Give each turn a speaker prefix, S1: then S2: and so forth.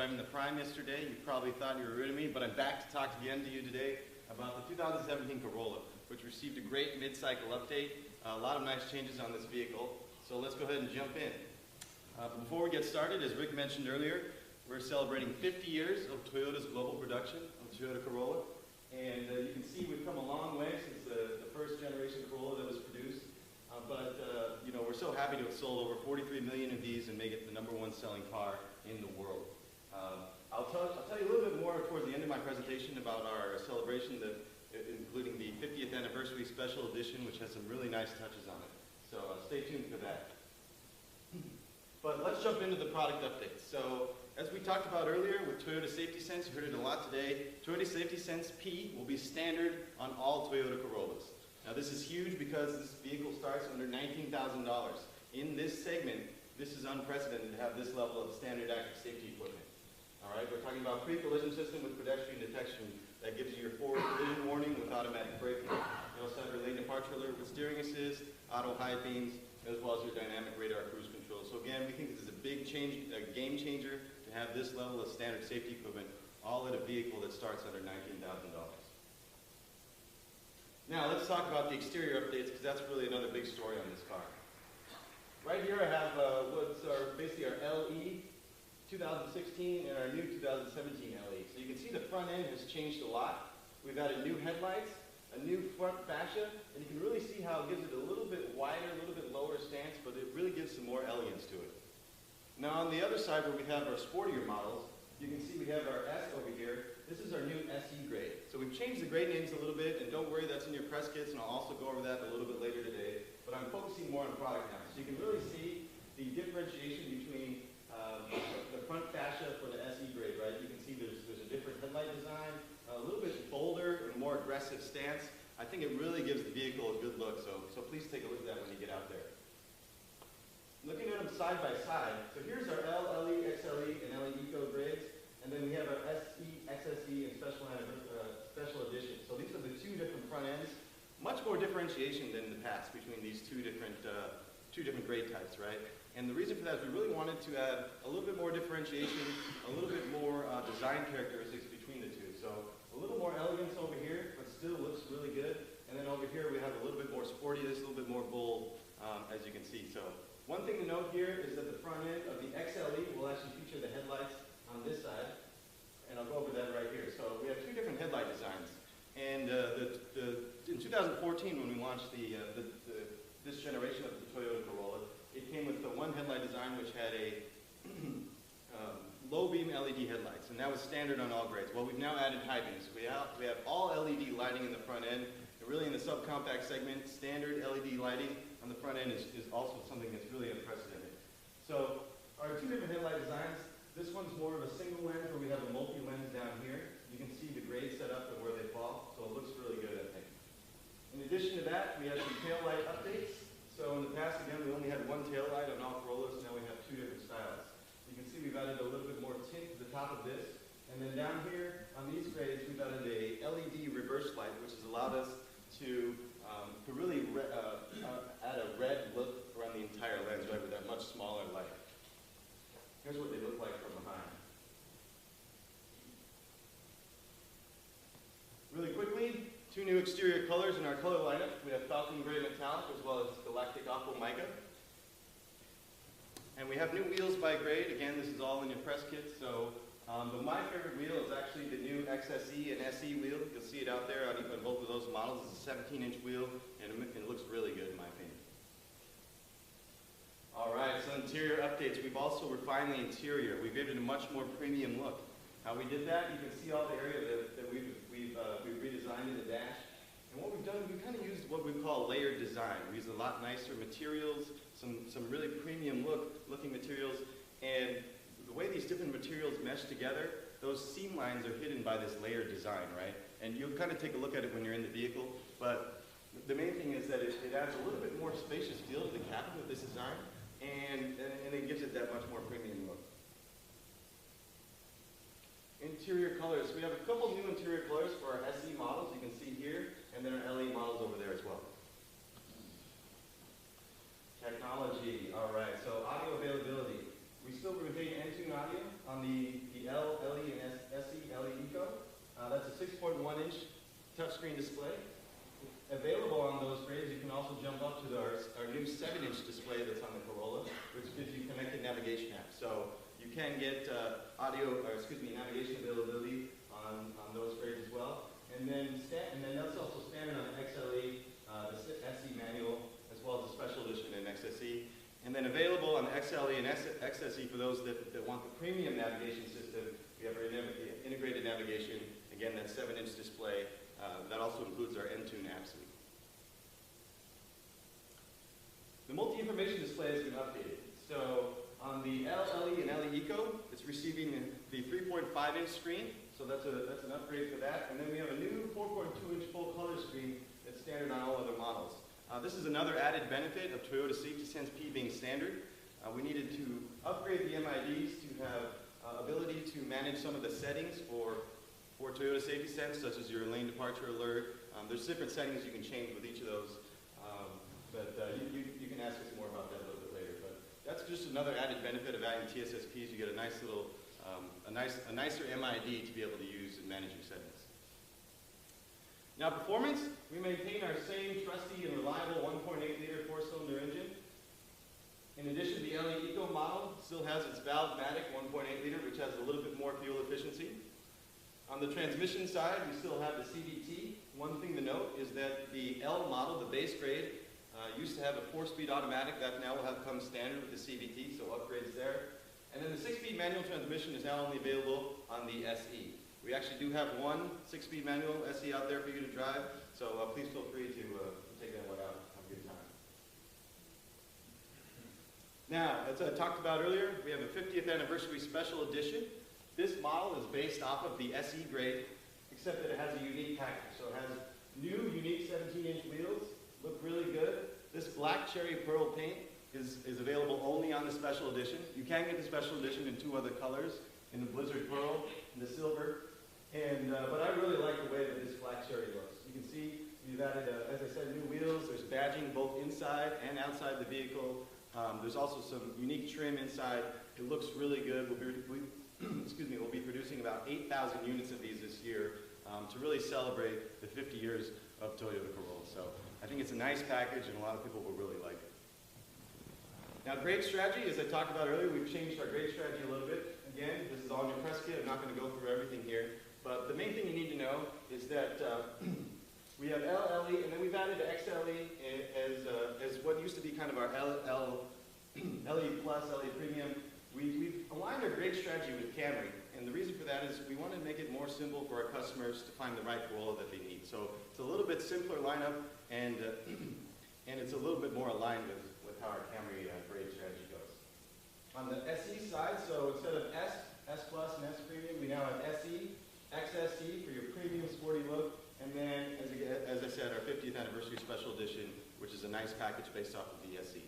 S1: driving the Prime yesterday, you probably thought you were rid of me, but I'm back to talk again to you today about the 2017 Corolla, which received a great mid-cycle update. A lot of nice changes on this vehicle, so let's go ahead and jump in. But before we get started, as Rick mentioned earlier, we're celebrating 50 years of Toyota's global production of the Toyota Corolla. And you can see we've come a long way since the first generation Corolla that was produced. You know, we're so happy to have sold over 43 million of these and make it the #1 selling car in the world. I'll tell you a little bit more towards the end of my presentation about our celebration, including the 50th anniversary special edition, which has some really nice touches on it. So stay tuned for that. But let's jump into the product updates. So as we talked about earlier with Toyota Safety Sense, you heard it a lot today, Toyota Safety Sense P will be standard on all Toyota Corollas. Now this is huge because this vehicle starts under $19,000. In this segment, this is unprecedented to have this level of standard active safety equipment. All right, we're talking about pre-collision system with pedestrian detection that gives you your forward collision warning with automatic braking. You also have your lane departure alert with steering assist, auto high beams, as well as your dynamic radar cruise control. So again, we think this is a big change, a game changer to have this level of standard safety equipment all in a vehicle that starts under $19,000. Now let's talk about the exterior updates because that's really another big story on this car. Right here I have basically our LE 2016 and our new 2017 LE. So you can see the front end has changed a lot. We've added new headlights, a new front fascia, and you can really see how it gives it a little bit wider, a little bit lower stance, but it really gives some more elegance to it. Now on the other side where we have our sportier models, you can see we have our S over here. This is our new SE grade. So we've changed the grade names a little bit, and don't worry, that's in your press kits, and I'll also go over that a little bit later today. But I'm focusing more on product now. So you can really see the differentiation between the front fascia for the SE grade, right? You can see there's a different headlight design, a little bit bolder and more aggressive stance. I think it really gives the vehicle a good look, so please take a look at that when you get out there. Looking at them side by side, so here's our L, LE, XLE, and LE Eco grades, and then we have our SE, XSE, and special edition. So these are the two different front ends. Much more differentiation than in the past between these two different grade types, right? And the reason for that is we really wanted to add a little bit more differentiation, a little bit more design characteristics between the two. So a little more elegance over here, but still looks really good. And then over here we have a little bit more sportiness, a little bit more bold, as you can see. So one thing to note here is that the front end of the XLE will actually feature the headlights on this side. And I'll go over that right here. So we have two different headlight designs. And in 2014, when we launched this generation of the Toyota Corolla, it came with the one headlight design which had a low beam LED headlights, and that was standard on all grades. Well, we've now added high beams. We have all LED lighting in the front end, and really in the subcompact segment, standard LED lighting on the front end is also something that's really unprecedented. So our two different headlight designs, this one's more of a single lens where we have a multi-lens down here. You can see the grades set up and where they fall, so it looks really good, I think. In addition to that, we have some tail light updates. So in the past, again, we only had one tail light on all Corollas, now we have two different styles. You can see we've added a little bit more tint to the top of this. And then down here on these grades, we've added a LED reverse light, which has allowed us to really add a red look around the entire lens, right, with that much smaller light. Here's what they look like from behind. Really quickly, two new exterior colors in our color lineup. We have Falcon Gray Metallic as well as Galactic Aqua Mica. And we have new wheels by grade. Again, this is all in your press kit. So, but my favorite wheel is actually the new XSE and SE wheel. You'll see it out there on both of those models. It's a 17-inch wheel, and it looks really good in my opinion. All right, so interior updates. We've also refined the interior. We've given it a much more premium look. How we did that, you can see all the area that we've redesigned in the dash. And what we've done, we've kind of used what we call layered design. We used a lot nicer materials, some really premium looking materials, and the way these different materials mesh together, those seam lines are hidden by this layered design, right? And you'll kind of take a look at it when you're in the vehicle, but the main thing is that it adds a little bit more spacious feel to the cabin with this design, and it gives it that much more premium look. Interior colors. We have a couple new interior colors for our SE models, you can see here, and then our LE models over there as well. Technology, all right, so audio availability. We still retain N2 audio on the L 3.1-inch touchscreen display. Available on those grades, you can also jump up to our new 7-inch display that's on the Corolla, which gives you connected navigation apps. So you can get navigation availability on those grades as well. And then that's also standard on the XLE, the SE manual, as well as the special edition in XSE. And then available on the XLE and XSE for those that want the premium navigation system, we have our integrated navigation. Again, that 7-inch display. That also includes our Entune app suite. The multi-information display has been updated. So on the LE and LE Eco, it's receiving the 3.5-inch screen. So that's an upgrade for that. And then we have a new 4.2-inch full color screen that's standard on all other models. This is another added benefit of Toyota Safety Sense P being standard. We needed to upgrade the MIDs to have ability to manage some of the settings for Toyota Safety Sense, such as your lane departure alert. There's different settings you can change with each of those, you can ask us more about that a little bit later. But that's just another added benefit of adding TSSPs. You get a nice little, a nicer MID to be able to use in managing settings. Now performance, we maintain our same trusty and reliable 1.8-liter 4-cylinder engine. In addition, the LE Eco model still has its valve-matic 1.8-liter, which has a little bit more fuel efficiency. On the transmission side, we still have the CVT. One thing to note is that the L model, the base grade, used to have a 4-speed automatic. That now will have come standard with the CVT, so upgrades there. And then the 6-speed manual transmission is now only available on the SE. We actually do have one 6-speed manual SE out there for you to drive, so please feel free to take that one out and have a good time. Now, as I talked about earlier, we have a 50th anniversary special edition. This model is based off of the SE grade, except that it has a unique package. So it has new, unique 17-inch wheels, look really good. This black cherry pearl paint is available only on the special edition. You can get the special edition in 2 other colors, in the blizzard pearl and the silver. But I really like the way that this black cherry looks. You can see we've added, as I said, new wheels. There's badging both inside and outside the vehicle. There's also some unique trim inside. It looks really good. We'll be producing about 8,000 units of these this year to really celebrate the 50 years of Toyota Corolla. So I think it's a nice package and a lot of people will really like it. Now grade strategy, as I talked about earlier, we've changed our grade strategy a little bit. Again, this is all in your press kit. I'm not going to go through everything here. But the main thing you need to know is that we have LE, and then we've added XLE as what used to be kind of our LE Plus, LE Premium. We've aligned our grade strategy with Camry, and the reason for that is we want to make it more simple for our customers to find the right Corolla that they need. So it's a little bit simpler lineup, and it's a little bit more aligned with how our Camry grade strategy goes. On the SE side, so instead of S Plus, and S Premium, we now have SE, XSE for your premium sporty look, and then, as I said, our 50th anniversary special edition, which is a nice package based off of the SE.